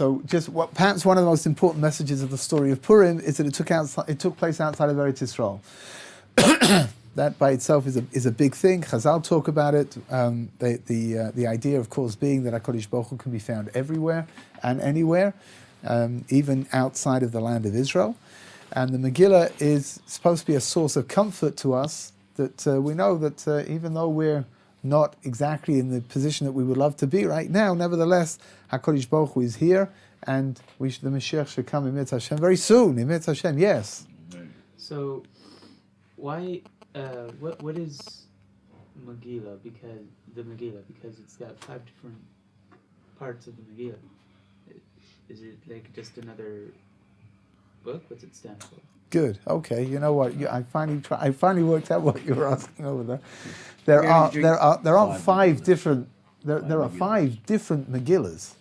So perhaps one of the most important messages of the story of Purim is that it took place outside of Eretz Yisrael. That by itself is a big thing. Chazal talk about it. The idea, of course, being that HaKadosh Baruch Hu can be found everywhere and anywhere, even outside of the land of Israel. And the Megillah is supposed to be a source of comfort to us, that we know that even though we're not exactly in the position that we would love to be right now, nevertheless, HaKadosh Baruch Hu is here, and the Mashiach should come in Mitzvah Hashem very soon, in Mitzvah Hashem, yes. So, why, what is Megillah? Because it's got 5 different parts of the Megillah. Is it like just another book? What's it stand for? Good. Okay. You know what? I finally worked out what you were asking over there. There are 5 different. There are 5 different Megillahs.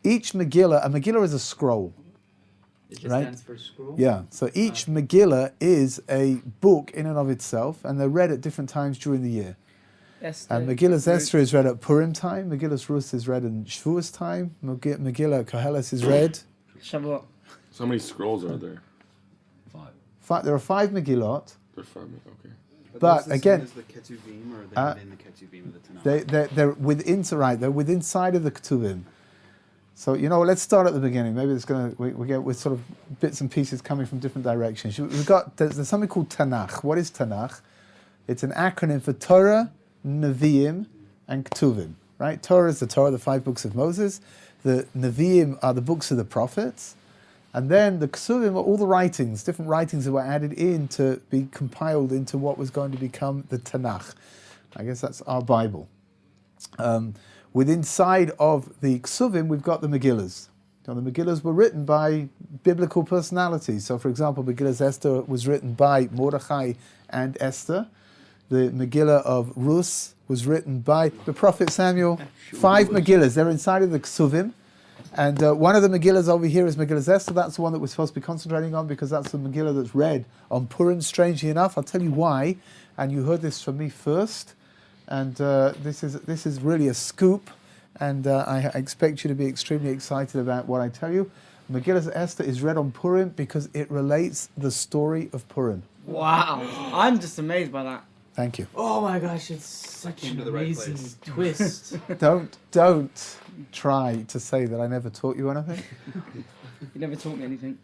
Each Megillah, a Megillah is a scroll. It just right? stands for scroll? Yeah. So each Megillah is a book in and of itself, and they're read at different times during the year. And Megillah Esther is read at Purim time. Megillah Rus is read in Shavuos time. Megillah Koheles is read. Shavuot. So how many scrolls are there? 5. There are 5 Megillot. There's 5. Okay. But again, is the Ketuvim, or are they within the Ketuvim of the Tanakh? they're within, right? They're within side of the Ketuvim. So let's start at the beginning. Maybe it's we get with sort of bits and pieces coming from different directions. There's something called Tanakh. What is Tanakh? It's an acronym for Torah, Nevi'im, and Ketuvim. Right? Torah is the Torah, the 5 books of Moses. The Nevi'im are the books of the prophets. And then the Ketuvim are all the writings, different writings that were added in to be compiled into what was going to become the Tanakh. I guess that's our Bible. Within side of the Ketuvim, we've got the Megillahs. Now, the Megillahs were written by biblical personalities. So, for example, Megillah Esther was written by Mordechai and Esther. The Megillah of Rus was written by the prophet Samuel. 5 Megillahs. They're inside of the Ketuvim. And one of the Megillahs over here is Megillah Esther. That's the one that we're supposed to be concentrating on, because that's the Megillah that's read on Purim, strangely enough. I'll tell you why. And you heard this from me first. And this is really a scoop. And I expect you to be extremely excited about what I tell you. Megillah Esther is read on Purim because it relates the story of Purim. Wow. I'm just amazed by that. Thank you. Oh my gosh, it's such an amazing twist. Don't try to say that I never taught you anything. You never taught me anything.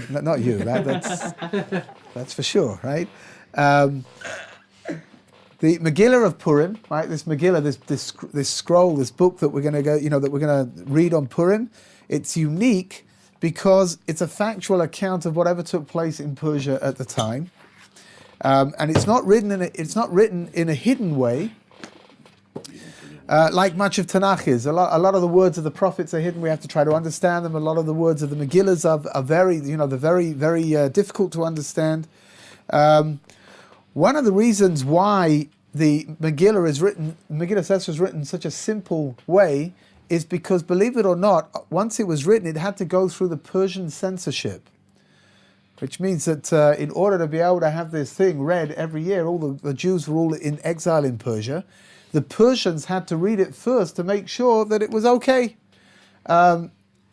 No, not you. That's for sure, right? The Megillah of Purim, right? This Megillah, this scroll, this book that we're going to go, that we're going to read on Purim. It's unique because it's a factual account of whatever took place in Persia at the time. And it's not written in a hidden way, like much of Tanakh is. A lot of the words of the prophets are hidden. We have to try to understand them. A lot of the words of the Megillahs are very, they're very, very difficult to understand. One of the reasons why the Megillah Esther is written in such a simple way is because, believe it or not, once it was written, it had to go through the Persian censorship. Which means that in order to be able to have this thing read every year, all the Jews were all in exile in Persia. The Persians had to read it first to make sure that it was okay. And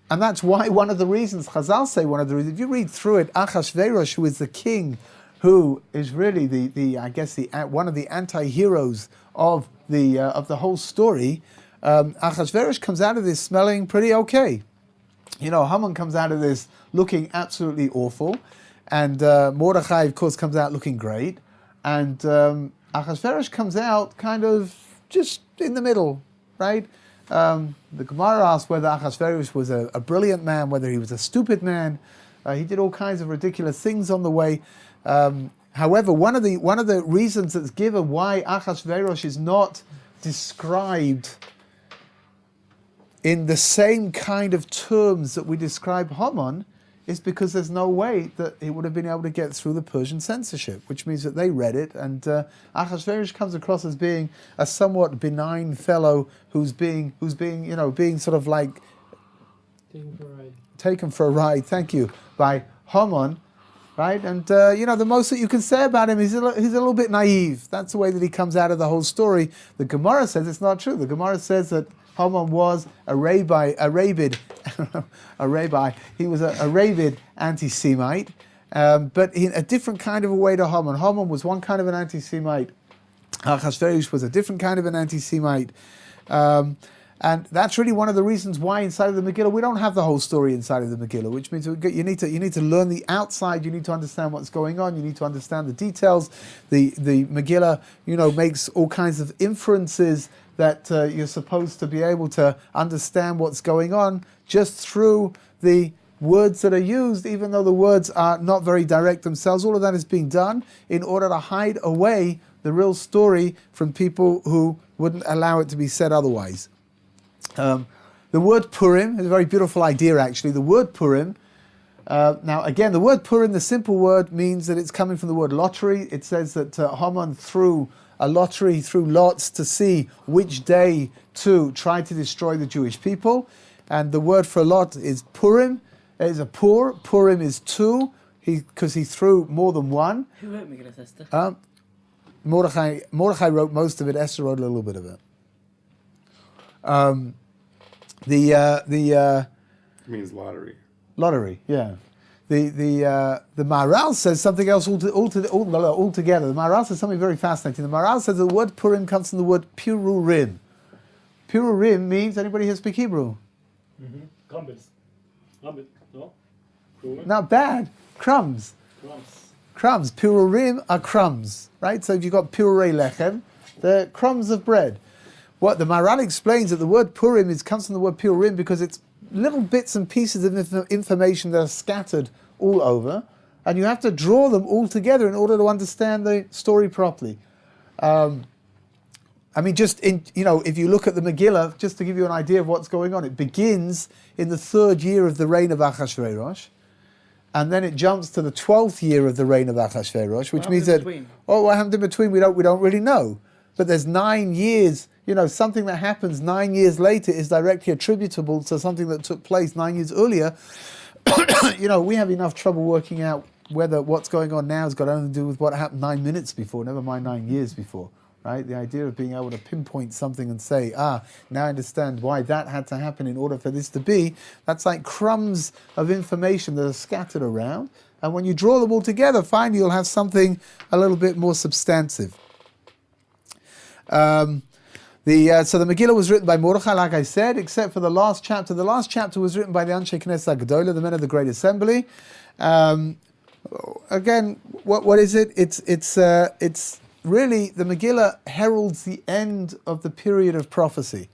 that's why one of the reasons, Chazal say if you read through it, Achashverosh, who is the king, who is really one of the anti-heroes of the whole story, Achashverosh comes out of this smelling pretty okay. Haman comes out of this looking absolutely awful, and Mordechai, of course, comes out looking great, and Achashverosh comes out kind of just in the middle, right? The Gemara asks whether Achashverosh was a brilliant man, whether he was a stupid man. He did all kinds of ridiculous things on the way. However, one of the reasons that's given why Achashverosh is not described in the same kind of terms that we describe Haman is because there's no way that it would have been able to get through the Persian censorship, which means that they read it, and Achashverosh comes across as being a somewhat benign fellow who's being sort of like taken for a ride. Thank you, by Haman, right? And the most that you can say about him is he's a little bit naive. That's the way that he comes out of the whole story. The Gemara says it's not true. The Gemara says that Haman was a rabid a rabbi. He was a rabid anti-Semite, but in a different kind of a way to Haman. Haman was one kind of an anti-Semite. Achashverosh was a different kind of an anti-Semite. And that's really one of the reasons why inside of the Megillah we don't have the whole story inside of the Megillah, which means you need to learn the outside. You need to understand what's going on. You need to understand the details. The Megillah, makes all kinds of inferences that you're supposed to be able to understand what's going on just through the words that are used, even though the words are not very direct themselves. All of that is being done in order to hide away the real story from people who wouldn't allow it to be said otherwise. The word Purim is a very beautiful idea, actually. The word Purim, now again, the word Purim, the simple word, means that it's coming from the word lottery. It says that Haman threw a lottery, threw lots to see which day to try to destroy the Jewish people. And the word for lot is Purim. It is a pur. Purim is two, because he threw more than one. Who wrote Megillah Esther? Mordechai wrote most of it. Esther wrote a little bit of it. It means lottery. Lottery, yeah. The Maharal says something else altogether. The Maharal says something very fascinating. The Maharal says the word Purim comes from the word Pirurim. Pirurim means, anybody here speak Hebrew? Crumbles. No? Not bad. Crumbs. Crumbs. Pirurim are crumbs, right? So if you've got Pirurei Lechem, they're crumbs of bread. What the Maharal explains that the word Purim comes from the word Purim because it's little bits and pieces of information that are scattered all over, and you have to draw them all together in order to understand the story properly. If you look at the Megillah, just to give you an idea of what's going on, it begins in the 3rd year of the reign of Achashverosh, and then it jumps to the 12th year of the reign of Achashverosh, which means that what happened in between we don't really know. But there's 9 years. Something that happens 9 years later is directly attributable to something that took place 9 years earlier. We have enough trouble working out whether what's going on now has got anything to do with what happened 9 minutes before, never mind 9 years before, right? The idea of being able to pinpoint something and say, now I understand why that had to happen in order for this to be, that's like crumbs of information that are scattered around. And when you draw them all together, finally you'll have something a little bit more substantive. So the Megillah was written by Mordechai, like I said, except for the last chapter. The last chapter was written by the Anshe Knesset Gedolah, the men of the Great Assembly. Again, what is it? It's really, the Megillah heralds the end of the period of prophecy,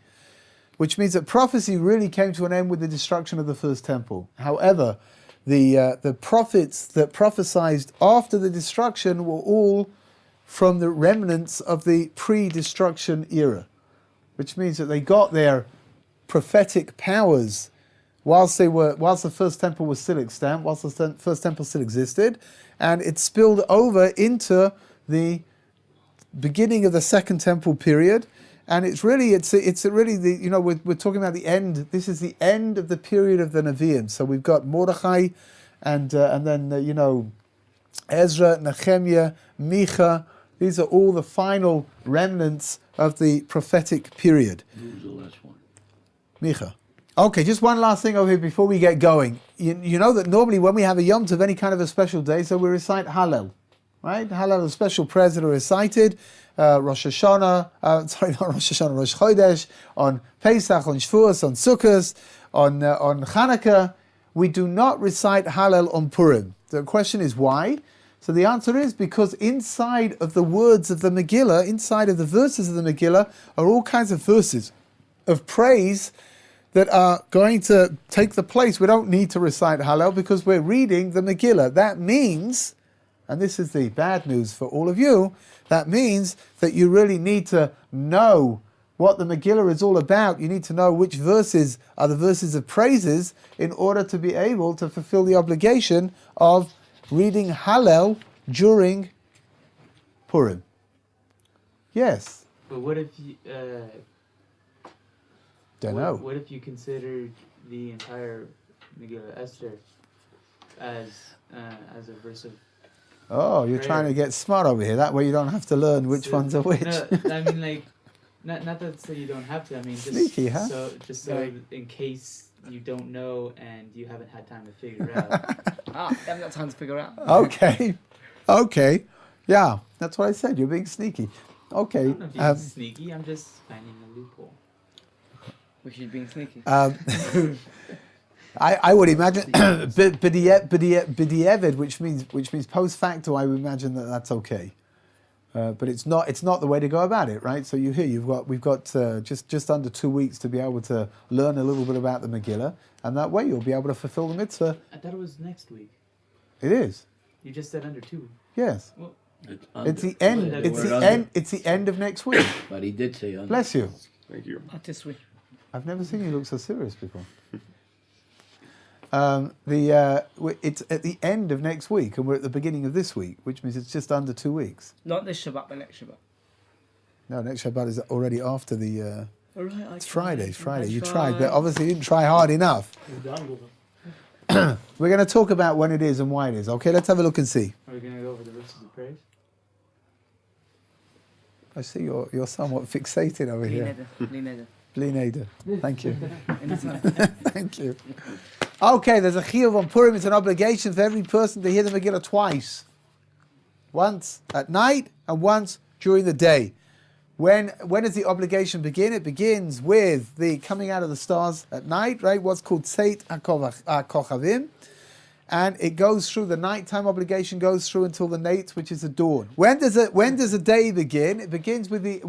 which means that prophecy really came to an end with the destruction of the first temple. However, the prophets that prophesied after the destruction were all from the remnants of the pre-destruction era, which means that they got their prophetic powers whilst the first temple was still extant, whilst the first temple still existed, and it spilled over into the beginning of the Second Temple period. And it's really we're talking about the end. This is the end of the period of the Nevi'im. So we've got Mordechai, and then Ezra, Nehemiah, Micha. These are all the final remnants of the prophetic period. Who's the last one? Micha. Okay, just one last thing over here before we get going. You know that normally when we have a Yom Tov, any kind of a special day, so we recite Hallel, right? Hallel, a special prayers that are recited. Rosh Hashanah, Rosh Chodesh, on Pesach, on Shavuos, on Sukkot, on Chanukah. We do not recite Hallel on Purim. The question is why? So the answer is because inside of the words of the Megillah, inside of the verses of the Megillah, are all kinds of verses of praise that are going to take the place. We don't need to recite Hallel because we're reading the Megillah. That means, and this is the bad news for all of you, that means that you really need to know what the Megillah is all about. You need to know which verses are the verses of praises in order to be able to fulfill the obligation of reading Hallel during Purim. Yes? But what if you... Don't know. What if you consider the entire Megillah Esther as a verse of... Oh, you're prayer? trying to get smart over here. That way you don't have to learn which ones are which. No, I mean, like, not that say you don't have to. I mean, just Sneaky, huh? so in case you don't know and you haven't had time to figure out. I haven't got time to figure out. Okay. Yeah, that's what I said. You're being sneaky. Okay. I'm not being sneaky. I'm just finding a loophole. Which is being sneaky. I would imagine b'di'evid, which means post facto. I would imagine that's okay, but it's not the way to go about it, right? So we've got just under 2 weeks to be able to learn a little bit about the Megillah, and that way you'll be able to fulfill the mitzvah. I thought it was next week. It is. You just said under 2. Yes. Well, It's the end. It's the end of next week. But he did say under. Bless you. Thank you. Not this week. I've never seen you look so serious before. It's at the end of next week, and we're at the beginning of this week, which means it's just under 2 weeks. Not this Shabbat, but next Shabbat. No, next Shabbat is already after the. All right, It's Friday. You tried, but obviously you didn't try hard enough. You're done with it. We're going to talk about when it is and why it is. Okay, let's have a look and see. are we going to go over the verses of praise? I see you're somewhat fixated over here. Blineder. Thank you. Thank you. Okay, there's a chiyuv on Purim. It's an obligation for every person to hear the Megillah twice. Once at night and once during the day. When does the obligation begin? It begins with the coming out of the stars at night, right? What's called Tzeit HaKochavim. And it goes through, the nighttime obligation goes through until the Nates, which is the dawn. When does the day begin? It begins with the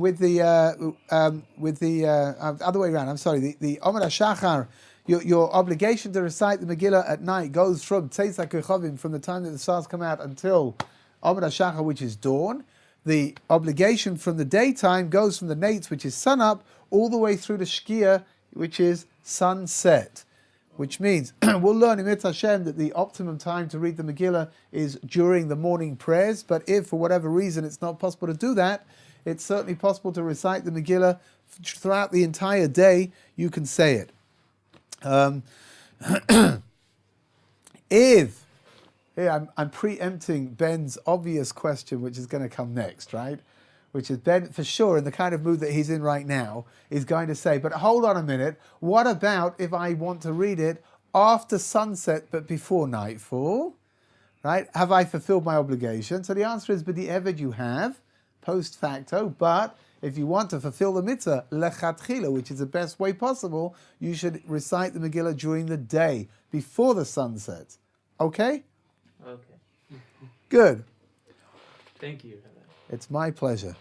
other way around. I'm sorry. The Omer HaShachar, your obligation to recite the Megillah at night goes from Tzeit HaKochavim, from the time that the stars come out, until Omer HaShachar, which is dawn. The obligation from the daytime goes from the Nates, which is sun up, all the way through to Shkia, which is sunset. Which means we'll learn in Mitzvah Hashem that the optimum time to read the Megillah is during the morning prayers. But if for whatever reason it's not possible to do that, it's certainly possible to recite the Megillah throughout the entire day. You can say it. I'm preempting Ben's obvious question, which is going to come next, right? Which is Ben, for sure, in the kind of mood that he's in right now, is going to say, but hold on a minute, what about if I want to read it after sunset but before nightfall? Right? Have I fulfilled my obligation? So the answer is, b'di'evid you have, post facto, but if you want to fulfill the mitzvah, lechatchila, which is the best way possible, you should recite the Megillah during the day, before the sunset. Okay? Okay. Good. Thank you. It's my pleasure.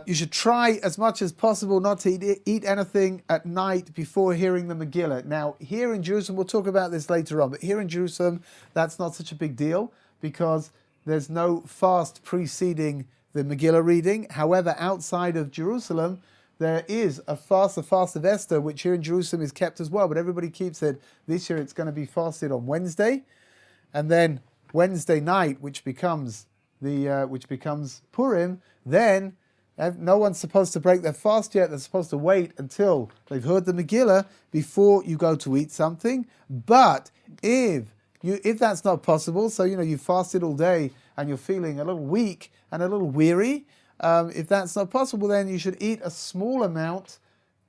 You should try as much as possible not to eat anything at night before hearing the Megillah. Now, here in Jerusalem, we'll talk about this later on, but here in Jerusalem, that's not such a big deal because there's no fast preceding the Megillah reading. However, outside of Jerusalem, there is a fast of Esther, which here in Jerusalem is kept as well, but everybody keeps it. This year it's going to be fasted on Wednesday, and then Wednesday night, which becomes Purim, then no one's supposed to break their fast yet. They're supposed to wait until they've heard the Megillah before you go to eat something. But if that's not possible, so you fasted all day and you're feeling a little weak and a little weary, if that's not possible, then you should eat a small amount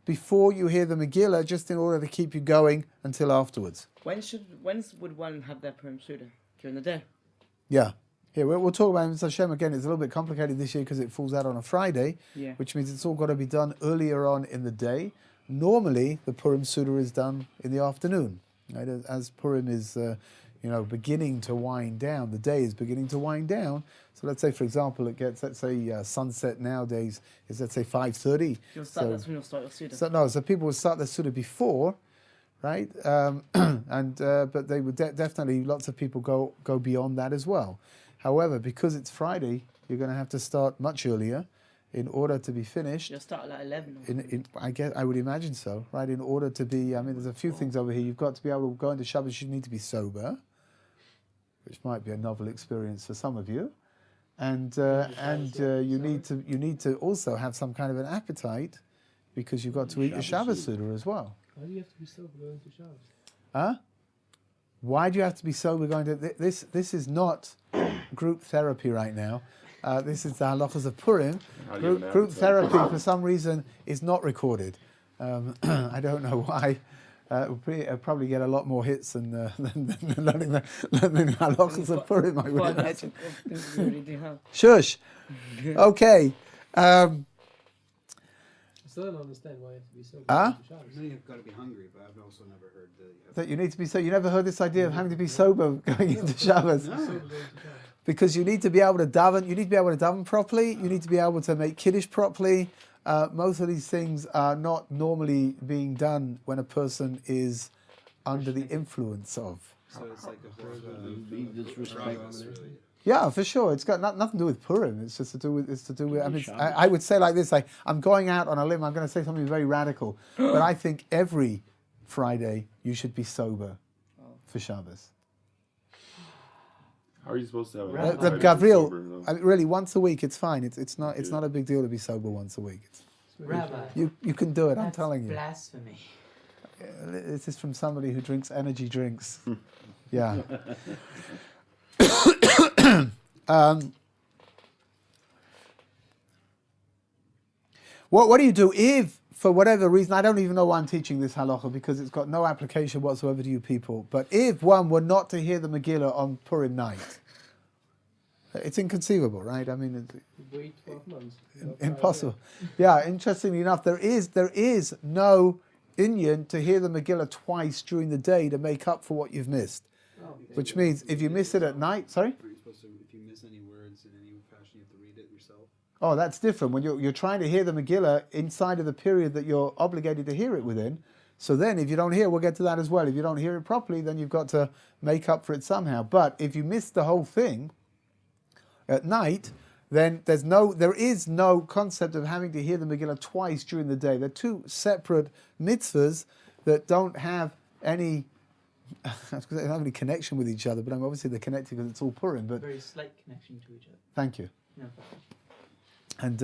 before you hear the Megillah, just in order to keep you going until afterwards. When would one have their Purim Suda? During the day? Yeah. Here, we'll talk about Mitzvah Hashem again. It's a little bit complicated this year because it falls out on a Friday, which means it's all got to be done earlier on in the day. Normally, the Purim Suda is done in the afternoon. Right? As Purim is, beginning to wind down, the day is beginning to wind down. So let's say, for example, it gets, sunset nowadays is, let's say, 5:30. That's when you'll start your Suda. So people will start their Suda before, right? But they would definitely, lots of people go beyond that as well. However, because it's Friday, you're going to have to start much earlier in order to be finished. You'll start at like 11. I would imagine so, right? In order to be, there's a few things over here. You've got to be able to go into Shabbos. You need to be sober, which might be a novel experience for some of you, and you need to also have some kind of an appetite because you've got to eat your Shabbos Suda as well. Why do you have to be sober going to Shabbos? Huh? Why do you have to be sober going to... This is not group therapy right now. This is the halachas of Purim. Group therapy, for some reason, is not recorded. I don't know why. it'll probably get a lot more hits than learning the halachas of Purim. I Fun realize. edge of things we already do have. Shush. Okay. I still don't understand why you have to be so Huh? to Shabbos. I know you've got to be hungry, but I've also never heard that you have That you need to be so. You never heard this idea of having to be sober going into Shabbos. So going to Shabbos. Because you need to be able to daven. You need to be able to daven properly. You need to be able to make kiddush properly. Most of these things are not normally being done when a person is under the influence of. So it's like a whole disrespectful. really. Yeah, for sure. It's got nothing to do with Purim. It's just to do with. It's to do with. I mean, I would say like this. I'm going out on a limb. I'm going to say something very radical, but I think every Friday you should be sober for Shabbos. How are you supposed to have Rabbi. a Friday Gabriel, sober, though? I mean, really, once a week it's fine. It's not a big deal to be sober once a week. Rabbi, You can do it. I'm that's telling you. blasphemy. This is from somebody who drinks energy drinks. Yeah. What do you do if, for whatever reason, I don't even know why I'm teaching this halacha because it's got no application whatsoever to you people, but if one were not to hear the Megillah on Purim night, it's inconceivable, right? I mean, Wait 12 months. impossible. Yeah, interestingly enough, there is no inyan to hear the Megillah twice during the day to make up for what you've missed. Which means if you miss it at night, sorry? Aren't you supposed to, if you miss any words in any fashion, you have to read it yourself? Oh, that's different. When you're trying to hear the Megillah inside of the period that you're obligated to hear it within. So then if you don't hear, we'll get to that as well. If you don't hear it properly, then you've got to make up for it somehow. But if you miss the whole thing at night, then there is no concept of having to hear the Megillah twice during the day. They're two separate mitzvahs that don't have any they don't have any connection with each other, but obviously they're connected because it's all Purim. But Very slight connection to each other. thank you. No. And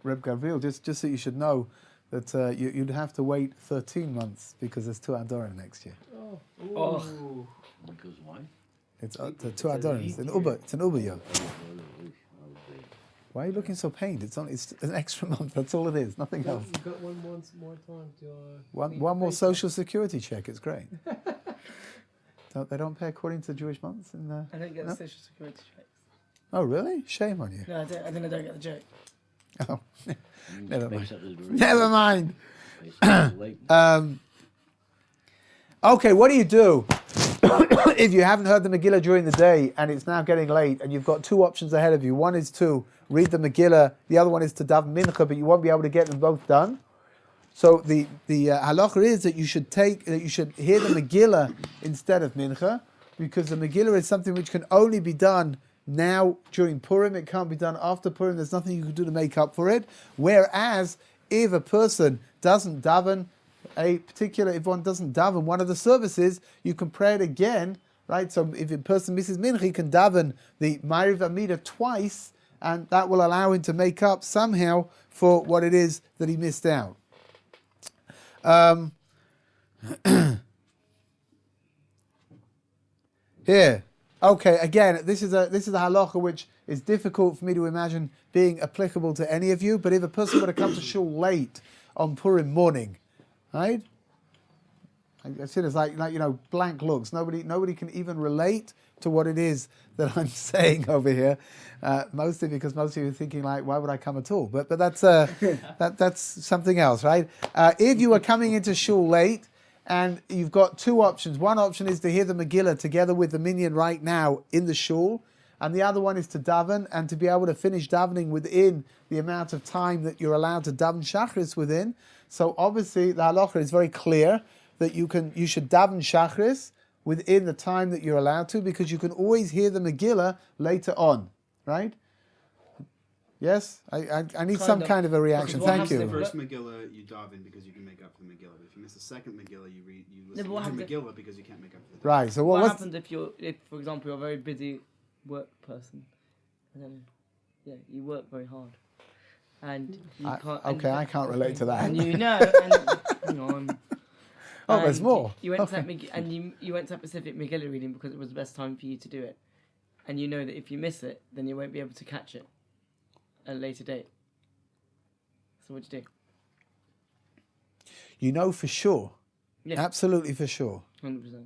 Reb Gabriel, just so you should know that you'd have to wait 13 months because there's two Adorim next year. Oh. Because why? It's the two Adorim. It's an Uber Yom. Why are you looking so pained? It's an extra month. That's all it is. Nothing else. You've got one more time to... One more social security check. It's great. They don't pay according to Jewish months. I don't get No? the social security checks. Oh, really? Shame on you. No, I don't get the joke. Oh, never mind. Makes up his Never mind. makes up his late. Okay, what do you do if you haven't heard the Megillah during the day and it's now getting late and you've got two options ahead of you? One is to read the Megillah, the other one is to daven mincha, but you won't be able to get them both done. So the halacha is that you should hear the Megillah instead of mincha, because the Megillah is something which can only be done now during Purim. It can't be done after Purim. There's nothing you can do to make up for it. Whereas if a person doesn't daven, if one doesn't daven one of the services, you can pray it again, right? So if a person misses mincha, he can daven the Ma'ariv Amida twice, and that will allow him to make up somehow for what it is that he missed out. Here, okay. Again, this is a halacha which is difficult for me to imagine being applicable to any of you. But if a person were to come to shul late on Purim morning, right? I see it as like blank looks. Nobody can even relate to what it is that I'm saying over here. Mostly because most of you are thinking like, why would I come at all? But that's that's something else, right? If you are coming into shul late and you've got two options. One option is to hear the Megillah together with the minyan right now in the shul, and the other one is to daven and to be able to finish davening within the amount of time that you're allowed to daven Shachris within. So obviously the halacha is very clear that you should daven Shachris within the time that you're allowed to, because you can always hear the Megillah later on, right? Yes? I need some kind of a reaction. Because what Thank The you. happens first Megillah you daven because you can make up for the Megillah. But if you miss the second Megillah, you listen but what to the happens- Megillah because you can't make up for the Right, so What what's... happens if, for example, you're a very busy work person, and then, you work very hard, and you can't. Okay, I can't relate to that. And hang on. Oh, there's And more. You went Okay. to you went to that Pacific Megillah reading because it was the best time for you to do it, and you know that if you miss it, then you won't be able to catch it at a later date. So what do you do? You know for sure Yeah. Absolutely for sure. 100%.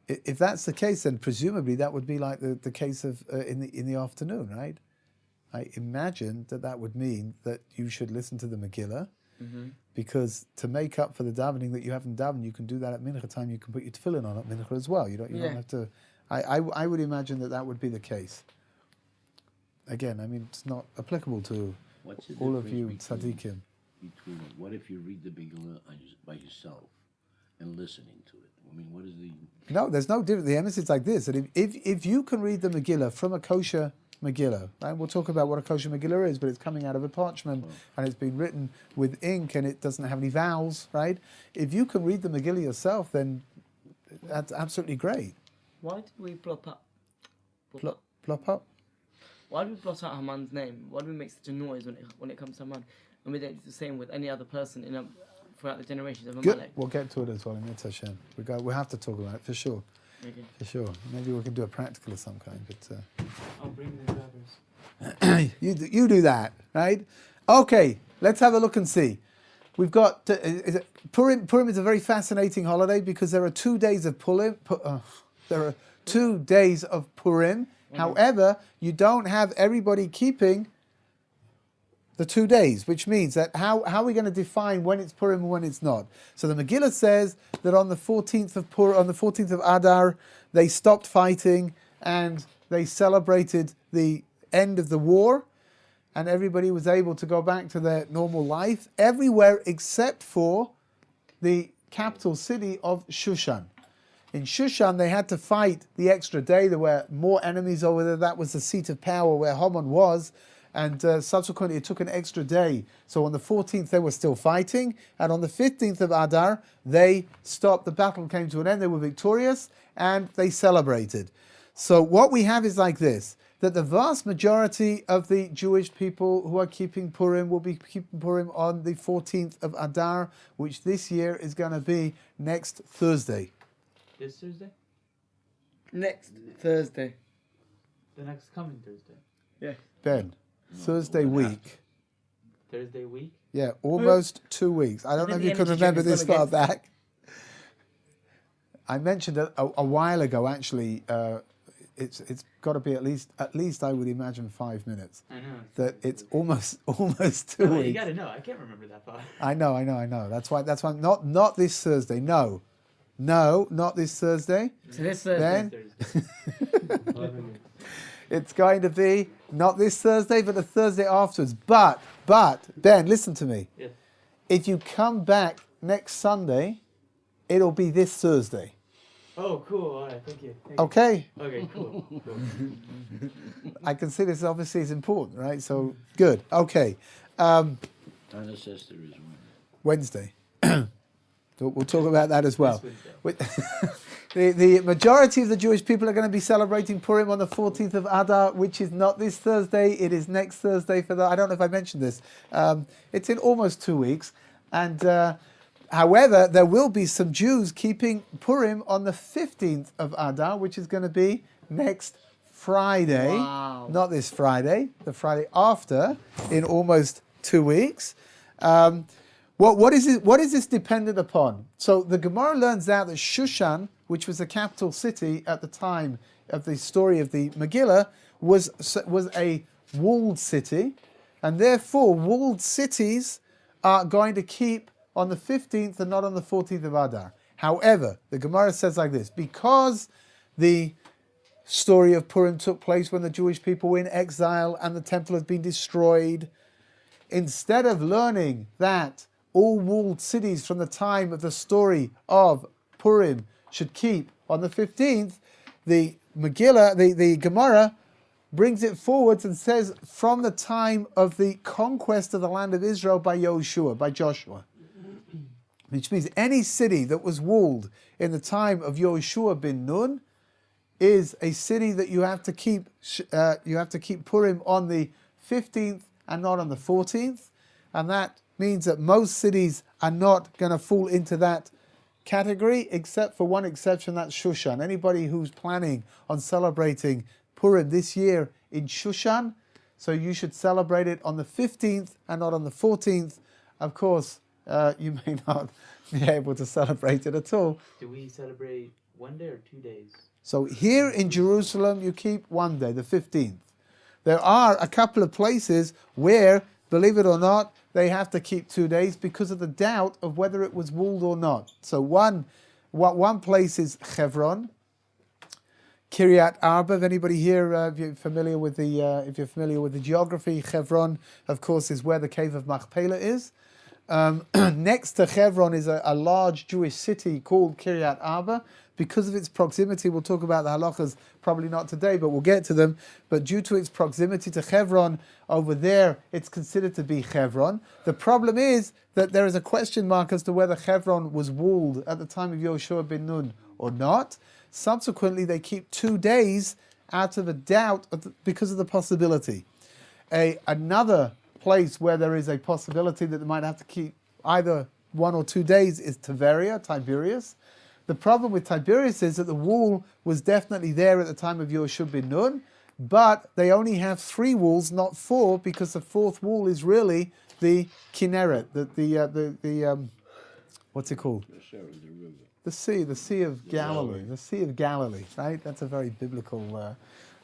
If that's the case, then presumably that would be like the case of in the afternoon, right? I imagine that would mean that you should listen to the Megillah, because to make up for the davening that you haven't davened, you can do that at mincha time. You can put your tefillin on at mincha as well. You don't have to. I would imagine that would be the case. Again, I mean, it's not applicable to What's the all of you difference tzaddikim. between what if you read the Megillah by yourself and listening to it? I mean, what is the... No, there's no difference. The emphasis is like this: that if you can read the Megillah from a kosher Megillah, right? We'll talk about what a kosher Megillah is, but it's coming out of a parchment and it's been written with ink and it doesn't have any vowels, right? If you can read the Megillah yourself, then that's absolutely great. Why did we plop up? Plop up. Why do we blot out Haman's name? Why do we make such a noise when it comes to Haman? And we don't do the same with any other person throughout the generations of Good. Amalek. We'll get to it as well in Mitzvah Hashem. We have to talk about it for sure. Okay. For sure. Maybe we can do a practical of some kind. But I'll bring the grabbers. you do that, right? Okay, let's have a look and see. We've got Purim. Purim is a very fascinating holiday because there are 2 days of Purim. There are 2 days of Purim. However, you don't have everybody keeping the 2 days, which means that how are we going to define when it's Purim and when it's not? So the Megillah says that on the 14th of Purim, on the 14th of Adar, they stopped fighting and they celebrated the end of the war, and everybody was able to go back to their normal life everywhere except for the capital city of Shushan. In Shushan, they had to fight the extra day. There were more enemies over there. That was the seat of power where Haman was. And subsequently, it took an extra day. So on the 14th, they were still fighting. And on the 15th of Adar, they stopped. The battle came to an end. They were victorious. And they celebrated. So what we have is like this, that the vast majority of the Jewish people who are keeping Purim will be keeping Purim on the 14th of Adar, which this year is going to be next Thursday. This Thursday? Next Thursday. The next coming Thursday. Yeah. Ben, Thursday week. Thursday week? Yeah, almost 2 weeks. I don't know if you can remember this far back. I mentioned it a while ago, actually. It's got to be at least I would imagine 5 minutes. I know. That it's almost 2 No, weeks. you gotta know. I can't remember that far. I know. That's why not this Thursday. No, not this Thursday. So this Thursday. Then it's going to be not this Thursday, but the Thursday afterwards. But Ben, listen to me. Yeah. If you come back next Sunday, it'll be this Thursday. Oh, cool. All right. Thank you. Okay. Okay, cool. I can see this obviously is important, right? So good. Okay. Anna says there is one. Wednesday. We'll talk about that as well. This The majority of the Jewish people are going to be celebrating Purim on the 14th of Adar, which is not this Thursday. It is next Thursday. I don't know if I mentioned this. It's in almost 2 weeks. And however, there will be some Jews keeping Purim on the 15th of Adar, which is going to be next Friday. Wow. Not this Friday, the Friday after, in almost 2 weeks. What is this dependent upon? So the Gemara learns out that Shushan, which was the capital city at the time of the story of the Megillah, was a walled city, and therefore walled cities are going to keep on the 15th and not on the 14th of Adar. However, the Gemara says like this, because the story of Purim took place when the Jewish people were in exile and the temple had been destroyed, instead of learning that all walled cities from the time of the story of Purim should keep on the 15th, the Megillah, the Gemara, brings it forwards and says from the time of the conquest of the land of Israel by Joshua. Which means any city that was walled in the time of Yoshua bin Nun is a city that you have to keep Purim on the 15th and not on the 14th, and that means that most cities are not going to fall into that category, except for one exception, that's Shushan. Anybody who's planning on celebrating Purim this year in Shushan, so you should celebrate it on the 15th and not on the 14th. Of course, you may not be able to celebrate it at all. Do we celebrate 1 day or 2 days? So here in Jerusalem, you keep 1 day, the 15th. There are a couple of places where, believe it or not, they have to keep 2 days because of the doubt of whether it was walled or not. So one place is Hebron, Kiryat Arba. If anybody here, if you're familiar with the geography, Hebron, of course, is where the cave of Machpelah is. Next to Hebron is a large Jewish city called Kiryat Arba. Because of its proximity, we'll talk about the halachas, probably not today, but we'll get to them. But due to its proximity to Hebron, over there, it's considered to be Hebron. The problem is that there is a question mark as to whether Hebron was walled at the time of Yoshua ben Nun or not. Subsequently, they keep 2 days out of a doubt because of the possibility. Another place where there is a possibility that they might have to keep either 1 or 2 days is Tiberias. The problem with Tiberias is that the wall was definitely there at the time of Yoshua ben Nun, but they only have 3 walls, not 4, because the 4th wall is really the Kinneret, the what's it called? The Sea of Galilee, the Sea of Galilee, right? That's a very biblical,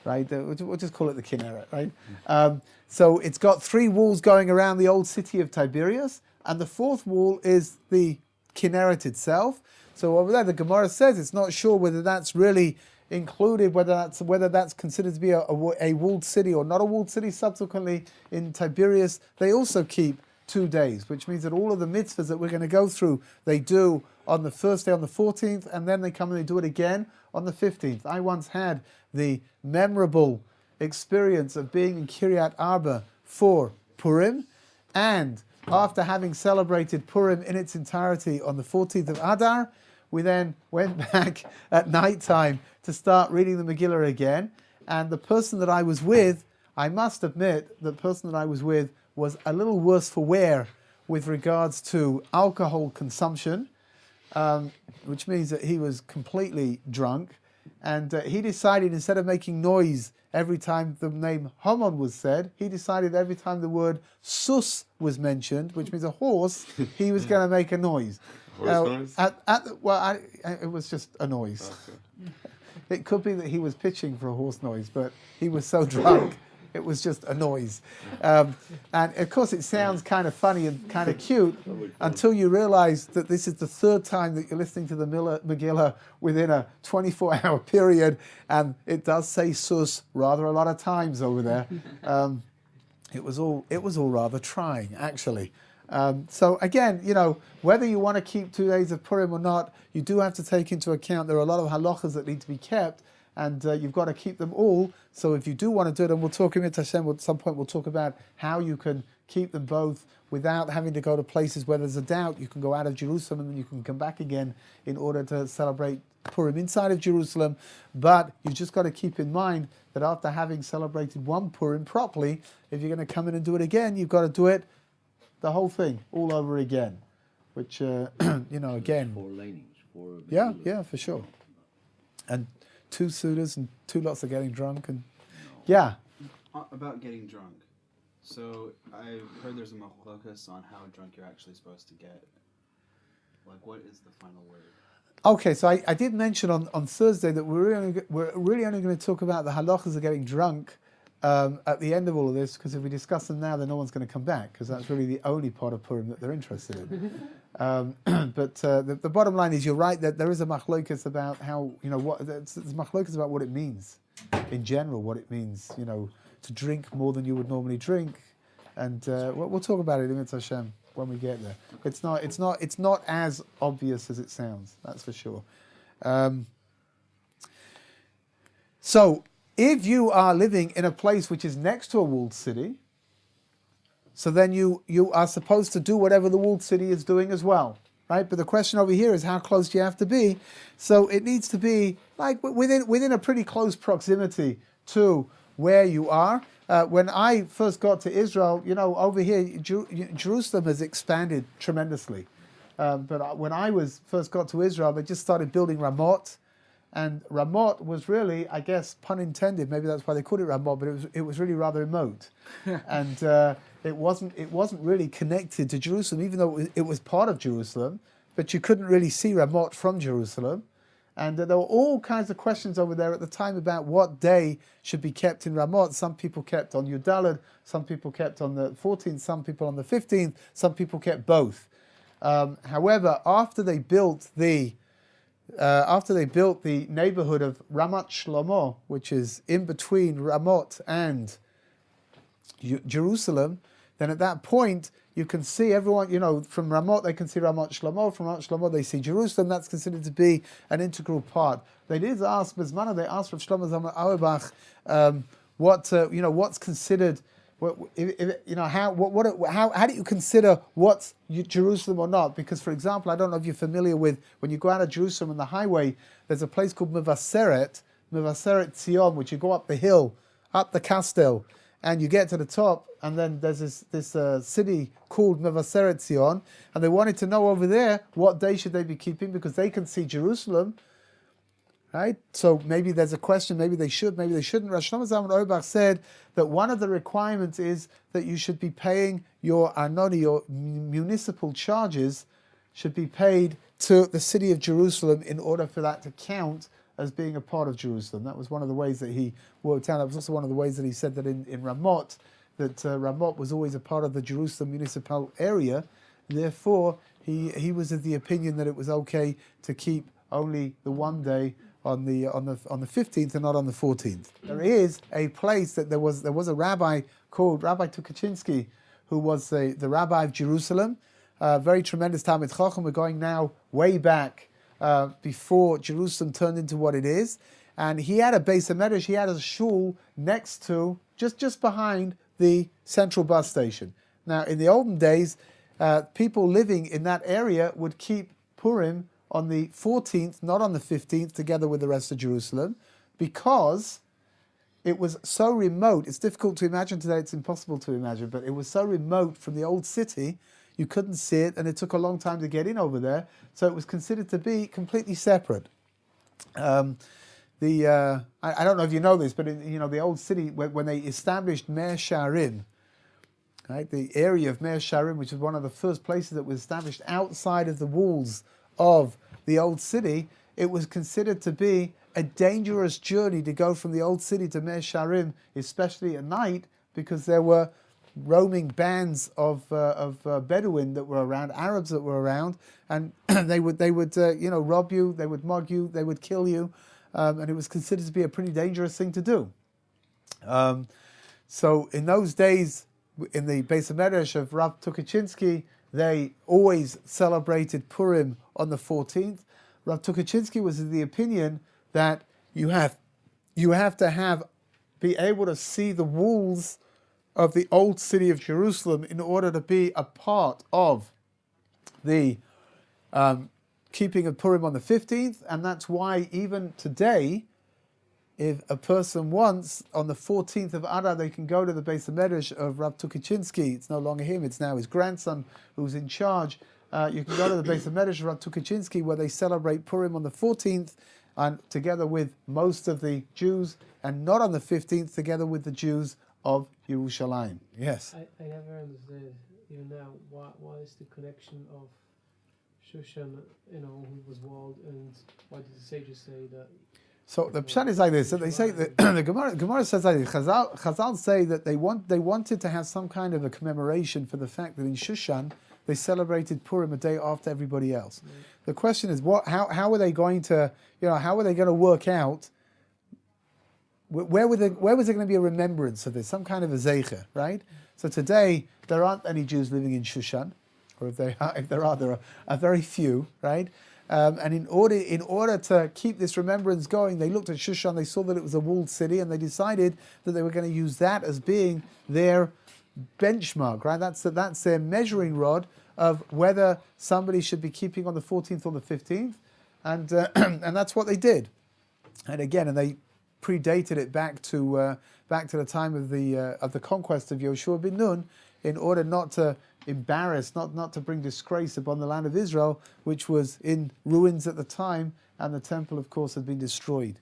right? We'll just call it the Kinneret, right? So it's got 3 walls going around the old city of Tiberias, and the 4th wall is the Kinneret itself. So over there, the Gemara says it's not sure whether that's really included, whether that's considered to be a walled city or not a walled city. Subsequently, in Tiberias, they also keep 2 days, which means that all of the mitzvahs that we're going to go through, they do on the first day, on the 14th, and then they come and they do it again on the 15th. I once had the memorable experience of being in Kiryat Arba for Purim, and after having celebrated Purim in its entirety on the 14th of Adar, we then went back at night time to start reading the Megillah again. And the person that I was with, I must admit, the person that I was with was a little worse for wear with regards to alcohol consumption, which means that he was completely drunk. And he decided, instead of making noise every time the name Haman was said, he decided every time the word sus was mentioned, which means a horse, he was going to make a noise. Horse noise? It was just a noise. Okay. It could be that he was pitching for a horse noise, but he was so drunk, it was just a noise. And of course it sounds kind of funny and kind of cute until you realize that this is the 3rd time that you're listening to the Megillah within a 24-hour period, and it does say sus rather a lot of times over there. It was all rather trying, actually. So again, whether you want to keep 2 days of Purim or not, you do have to take into account there are a lot of halachas that need to be kept, and you've got to keep them all. So if you do want to do it, and we'll talk in Hashem at some point, we'll talk about how you can keep them both without having to go to places where there's a doubt. You can go out of Jerusalem and then you can come back again in order to celebrate Purim inside of Jerusalem. But you've just got to keep in mind that after having celebrated one Purim properly, if you're going to come in and do it again, you've got to do it the whole thing all over again, which again, 4 lanings, 4. yeah, for sure, and 2 sudas and 2 lots of getting drunk, and yeah. About getting drunk. So I've heard there's a machlokas on how drunk you're actually supposed to get. Like, what is the final word? Okay, so I did mention on Thursday that we're really only going to talk about the halachas of getting drunk at the end of all of this, because if we discuss them now, then no one's going to come back, because that's really the only part of Purim that they're interested in. But the bottom line is, you're right that there is a machlokas about how, there's machlokas about what it means in general, what it means, to drink more than you would normally drink, and we'll talk about it in Hashem when we get there. It's not as obvious as it sounds, that's for sure. So if you are living in a place which is next to a walled city, so then you are supposed to do whatever the walled city is doing as well, right? But the question over here is how close do you have to be? So it needs to be like within a pretty close proximity to where you are. When I first got to Israel, over here, Jerusalem has expanded tremendously. But when I first got to Israel, they just started building Ramot. And Ramot was really, I guess, pun intended, maybe that's why they called it Ramot, but it was really rather remote. And it wasn't really connected to Jerusalem, even though it was part of Jerusalem, but you couldn't really see Ramot from Jerusalem. And there were all kinds of questions over there at the time about what day should be kept in Ramot. Some people kept on Yudalad, some people kept on the 14th, some people on the 15th, some people kept both. However, after they built the neighborhood of Ramat Shlomo, which is in between Ramot and Jerusalem, then at that point you can see everyone, from Ramot they can see Ramat Shlomo, from Ramat Shlomo they see Jerusalem. That's considered to be an integral part. They did ask Bezmana, they asked Rav Shlomo Zalman Auerbach, what's considered, how do you consider what's Jerusalem or not? Because, for example, I don't know if you're familiar with, when you go out of Jerusalem on the highway, there's a place called Mevaseret Zion, which you go up the hill, up the Castel, and you get to the top, and then there's this city called Mevaseret Zion, and they wanted to know over there what day should they be keeping, because they can see Jerusalem, right? So maybe there's a question, maybe they should, maybe they shouldn't. Rav Shlomo Zalman Auerbach said that one of the requirements is that you should be paying your arnoni, your municipal charges, should be paid to the city of Jerusalem in order for that to count as being a part of Jerusalem. That was one of the ways that he worked out. That was also one of the ways that he said that in Ramot, that Ramot was always a part of the Jerusalem municipal area. Therefore, he was of the opinion that it was okay to keep only the one day on the 15th and not on the 14th. There is a place that there was a rabbi called Rabbi Tukachinsky, who was the rabbi of Jerusalem. Very tremendous Talmid Chacham. We're going now way back before Jerusalem turned into what it is. And he had a Beis HaMedrash, he had a shul next to, just behind the central bus station. Now, in the olden days, people living in that area would keep Purim on the 14th, not on the 15th, together with the rest of Jerusalem, because it was so remote. It's difficult to imagine today, it's impossible to imagine, but it was so remote from the old city, you couldn't see it, and it took a long time to get in over there, so it was considered to be completely separate. I don't know if you know this, but in the old city, when they established Meir Sharim, right, the area of Meir Sharim, which was one of the first places that was established outside of the walls of the old city, it was considered to be a dangerous journey to go from the old city to Meir Sharim, especially at night, because there were roaming bands of Bedouin that were around, Arabs that were around, and they would rob you, they would mug you, they would kill you, and it was considered to be a pretty dangerous thing to do. So in those days, in the Beis HaMedrash of Rav Tukachinsky, they always celebrated Purim on the 14th. Rav Tukachinsky was of the opinion that you have to be able to see the walls of the old city of Jerusalem in order to be a part of the keeping of Purim on the 15th, and that's why even today, if a person wants, on the 14th of Adar, they can go to the Beis HaMedrash of Rav Tukachinsky. It's no longer him, it's now his grandson who's in charge. You can go to the Beis HaMedrash of Rav Tukachinsky, where they celebrate Purim on the 14th, and together with most of the Jews, and not on the 15th, together with the Jews of Yerushalayim. Yes? I never understood, even now, what is the connection of Shushan, who was walled, and why did the sages say that? So the pshat is like this. So they say that the Gemara says like this. Chazal say that they wanted to have some kind of a commemoration for the fact that in Shushan they celebrated Purim a day after everybody else. Mm. The question is, how were they going to work out? Where was there going to be a remembrance of this? Some kind of a zeicher, right? So today there aren't any Jews living in Shushan, or if there are very few, right? And in order to keep this remembrance going, they looked at Shushan, they saw that it was a walled city, and they decided that they were going to use that as being their benchmark, right? That's their measuring rod of whether somebody should be keeping on the 14th or the 15th, and that's what they did. And they predated it back to the time of the conquest of Yoshua bin Nun, in order not to embarrass, not to bring disgrace upon the land of Israel, which was in ruins at the time, and the temple, of course, had been destroyed.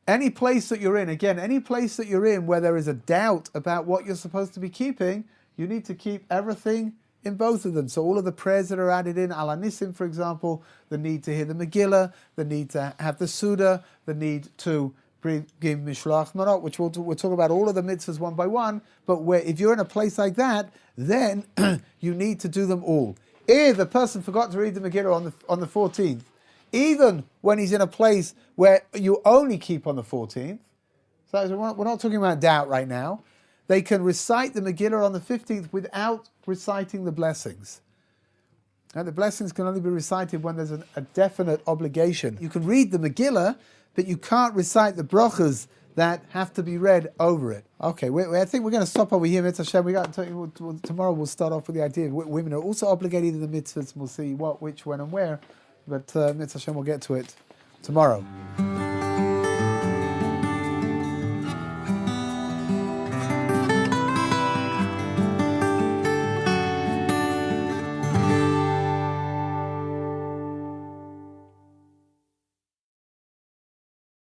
Any place that you're in, again, any place that you're in where there is a doubt about what you're supposed to be keeping, you need to keep everything in both of them. So all of the prayers that are added in, Al Anissim, for example, the need to hear the Megillah, the need to have the Suda, the need to give Mishloach Manot, which we'll talk about all of the mitzvahs one by one, but if you're in a place like that, then you need to do them all. If the person forgot to read the Megillah on the 14th, even when he's in a place where you only keep on the 14th, so we're not talking about doubt right now, they can recite the Megillah on the 15th without reciting the blessings. And the blessings can only be recited when there's a definite obligation. You can read the Megillah, but you can't recite the brachas that have to be read over it. Okay, I think we're going to stop over here, Mitzvah Hashem. Tomorrow we'll start off with the idea of women are also obligated in the mitzvahs, and we'll see what, which, when, and where. But Mitzvah Hashem, we'll get to it tomorrow.